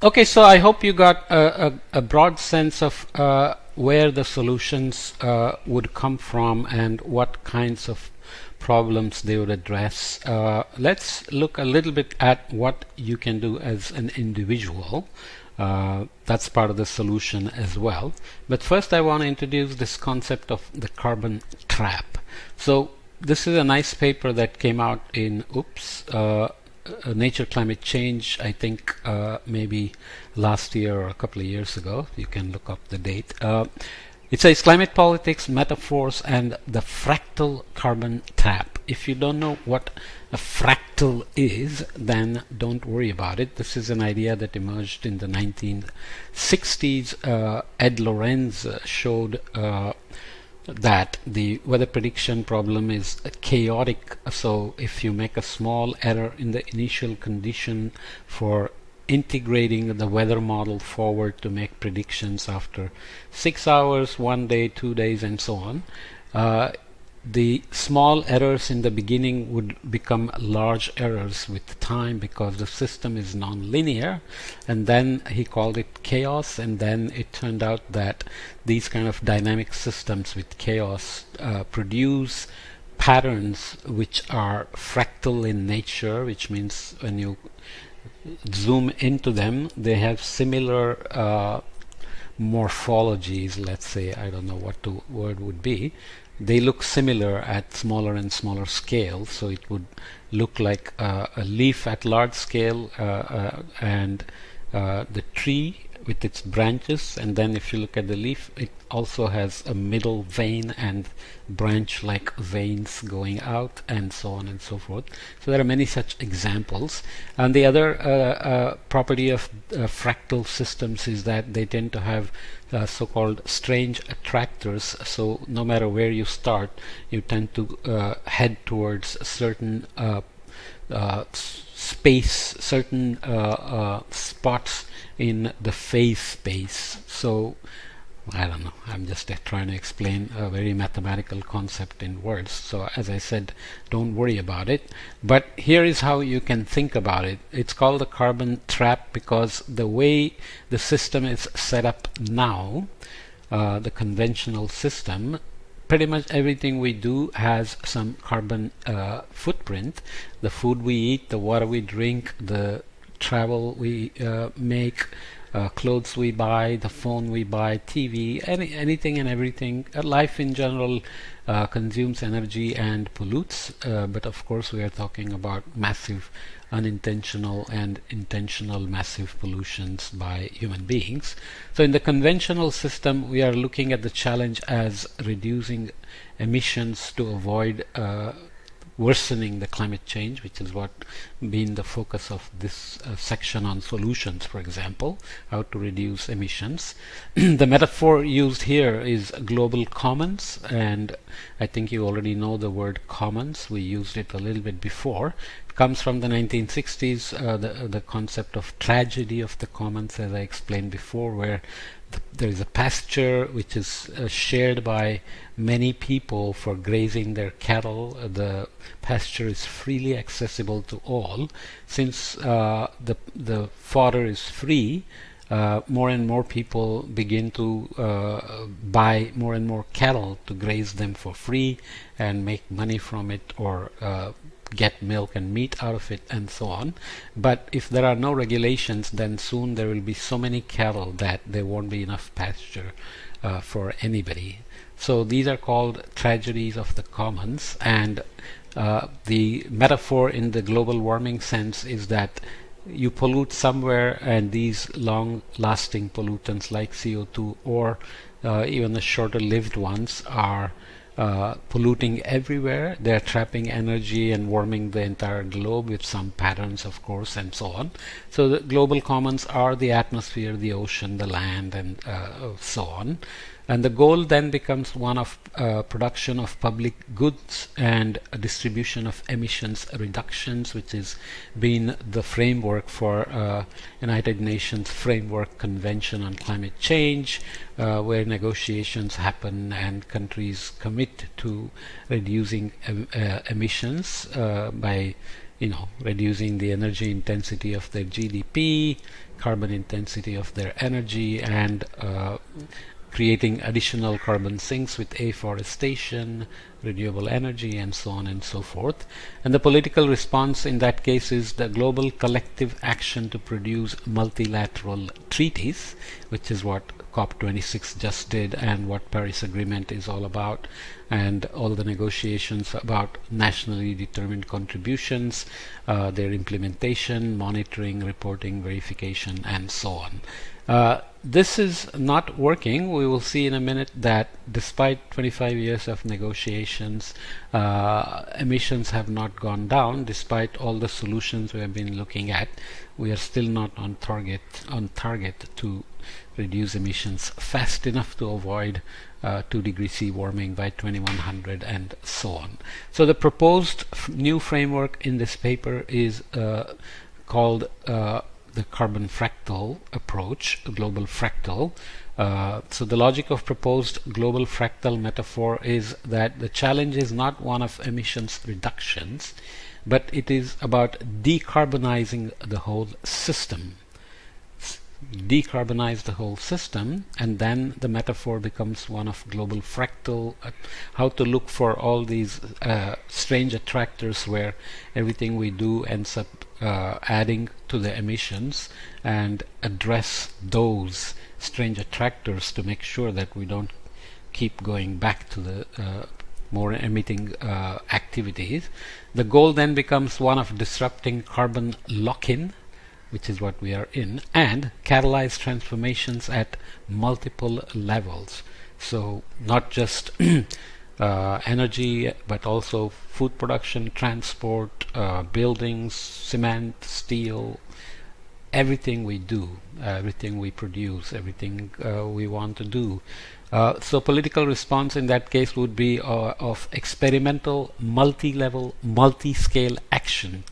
Okay, so I hope you got a broad sense of where the solutions would come from and what kinds of problems they would address. Let's look a little bit at what you can do as an individual. That's part of the solution as well. But first, I want to introduce this concept of the carbon trap. So this is a nice paper that came out in Nature Climate Change, I think maybe last year or a couple of years ago. You can look up the date. It says climate politics, metaphors, and the fractal carbon trap. If you don't know what a fractal is, then don't worry about it. This is an idea that emerged in the 1960s. Ed Lorenz showed that the weather prediction problem is chaotic. So if you make a small error in the initial condition for integrating the weather model forward to make predictions after 6 hours, 1 day, 2 days, and so on, the small errors in the beginning would become large errors with time because the system is non-linear. And then he called it chaos, and then it turned out that these kind of dynamic systems with chaos produce patterns which are fractal in nature, which means when you zoom into them they have similar morphologies. Let's say, I don't know what the word would be. They look similar at smaller and smaller scale, so it would look like a leaf at large scale, and the tree with its branches, and then if you look at the leaf, it also has a middle vein and branch-like veins going out, and so on and so forth. So there are many such examples. And the other property of fractal systems is that they tend to have so-called strange attractors. So no matter where you start, you tend to head towards certain certain spots in the phase space. So I don't know, I'm just trying to explain a very mathematical concept in words. So as I said, don't worry about it. But here is how you can think about it. It's called the carbon trap because the way the system is set up now, the conventional system, pretty much everything we do has some carbon footprint. The food we eat, the water we drink, the travel we make, clothes we buy, the phone we buy, TV, anything and everything. Life in general consumes energy and pollutes, but of course we are talking about massive unintentional and intentional massive pollutions by human beings. So in the conventional system, we are looking at the challenge as reducing emissions to avoid worsening the climate change, which is what been the focus of this section on solutions, for example, how to reduce emissions. The metaphor used here is global commons, and I think you already know the word commons. We used it a little bit before. It comes from the 1960s, the concept of tragedy of the commons, as I explained before, where there is a pasture which is shared by many people for grazing their cattle. The pasture is freely accessible to all. Since the fodder is free, more and more people begin to buy more and more cattle to graze them for free and make money from it, or get milk and meat out of it, and so on. But if there are no regulations, then soon there will be so many cattle that there won't be enough pasture for anybody. So these are called tragedies of the commons, and the metaphor in the global warming sense is that you pollute somewhere, and these long-lasting pollutants like CO2 or even the shorter-lived ones are polluting everywhere. They're trapping energy and warming the entire globe with some patterns, of course, and so on. So the global commons are the atmosphere, the ocean, the land, and so on. And the goal then becomes one of production of public goods and a distribution of emissions reductions, which has been the framework for United Nations Framework Convention on Climate Change, where negotiations happen and countries commit to reducing emissions by reducing the energy intensity of their GDP, carbon intensity of their energy, and creating additional carbon sinks with afforestation, renewable energy, and so on and so forth. And the political response in that case is the global collective action to produce multilateral treaties, which is what COP26 just did and what Paris Agreement is all about, and all the negotiations about nationally determined contributions, their implementation, monitoring, reporting, verification, and so on. This is not working. We will see in a minute that despite 25 years of negotiations, emissions have not gone down. Despite all the solutions we have been looking at, we are still not on target to reduce emissions fast enough to avoid 2 degrees C warming by 2100 and so on. So the proposed new framework in this paper is called the carbon fractal approach, global fractal. So the logic of proposed global fractal metaphor is that the challenge is not one of emissions reductions, but it is about decarbonizing the whole system. Decarbonize the whole system, and then the metaphor becomes one of global fractal, how to look for all these strange attractors where everything we do ends up adding to the emissions, and address those strange attractors to make sure that we don't keep going back to the more emitting activities. The goal then becomes one of disrupting carbon lock-in, which is what we are in, and catalyze transformations at multiple levels. So not just energy, but also food production, transport, buildings, cement, steel, everything we do, everything we produce, everything we want to do. So political response in that case would be of experimental, multi-level, multi-scale action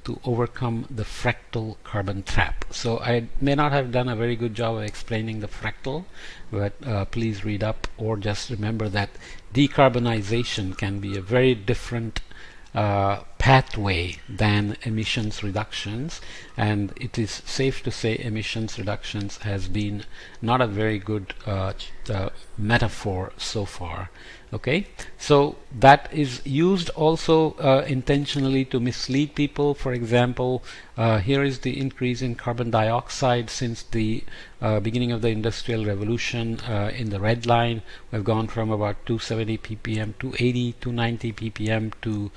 to overcome the fractal carbon trap. So I may not have done a very good job of explaining the fractal, but please read up, or just remember that decarbonization can be a very different pathway than emissions reductions, and it is safe to say emissions reductions has been not a very good metaphor so far. Okay, so that is used also intentionally to mislead people. For example, here is the increase in carbon dioxide since the beginning of the Industrial Revolution. In the red line, we've gone from about 270 ppm, 280, 290 ppm to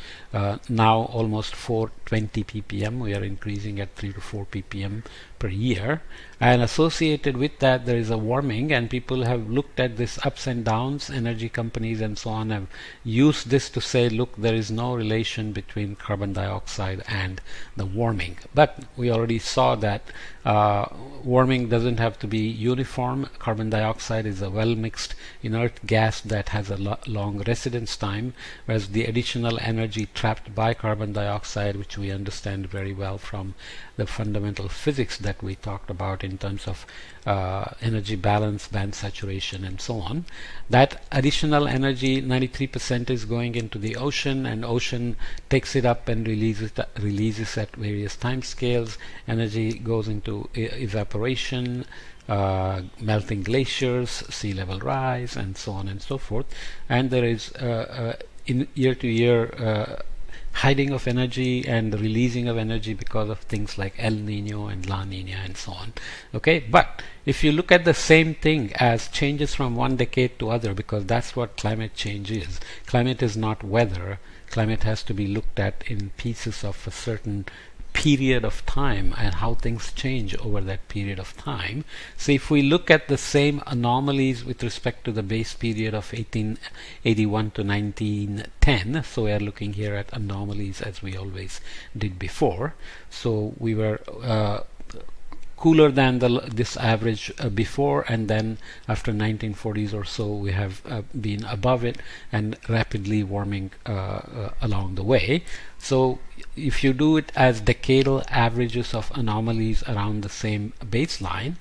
now almost 420 ppm. We are increasing at 3 to 4 ppm per year, and associated with that there is a warming, and people have looked at this ups and downs. Energy companies and so on have used this to say, look, there is no relation between carbon dioxide and the warming. But we already saw that warming doesn't have to be uniform. Carbon dioxide is a well mixed inert gas that has a long residence time, whereas the additional energy trapped by carbon dioxide, which we understand very well from the fundamental physics that we talked about in terms of energy balance, band saturation, and so on, that additional energy, 93%, is going into the ocean, and ocean takes it up and releases at various time scales. Energy goes into evaporation, melting glaciers, sea level rise, and so on and so forth. And there is in year to year hiding of energy and releasing of energy because of things like El Nino and La Nina and so on. Okay, but if you look at the same thing as changes from one decade to other, because that's what climate change is. Climate is not weather. Climate has to be looked at in pieces of a certain period of time and how things change over that period of time. So if we look at the same anomalies with respect to the base period of 1881 to 1910, so we are looking here at anomalies as we always did before. So we were cooler than this average before, and then after 1940s or so we have been above it and rapidly warming along the way. So if you do it as decadal averages of anomalies around the same baseline,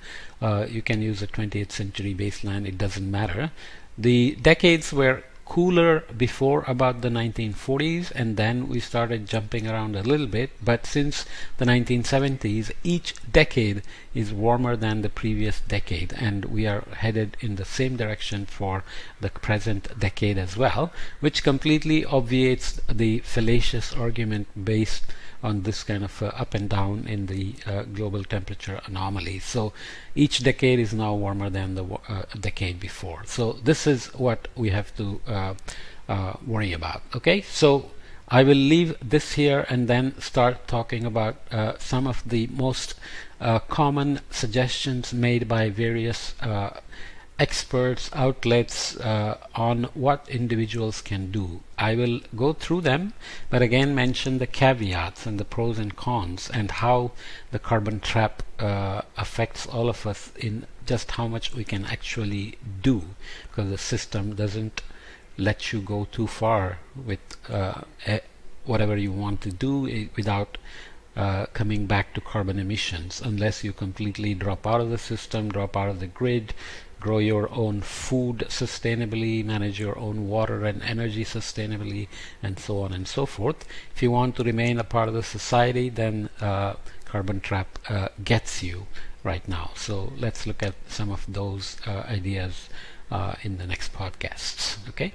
you can use a 20th century baseline, it doesn't matter. The decades were cooler before about the 1940s, and then we started jumping around a little bit. But since the 1970s, each decade is warmer than the previous decade, and we are headed in the same direction for the present decade as well, which completely obviates the fallacious argument based on this kind of up and down in the global temperature anomaly. So each decade is now warmer than the decade before. So this is what we have to worry about. Okay, so I will leave this here and then start talking about some of the most common suggestions made by various experts, outlets on what individuals can do. I will go through them, but again mention the caveats and the pros and cons, and how the carbon trap affects all of us in just how much we can actually do, because the system doesn't let you go too far with whatever you want to do without coming back to carbon emissions, unless you completely drop out of the system, drop out of the grid, grow your own food sustainably, manage your own water and energy sustainably, and so on and so forth. If you want to remain a part of the society, then carbon trap gets you right now. So let's look at some of those ideas in the next podcasts. Okay.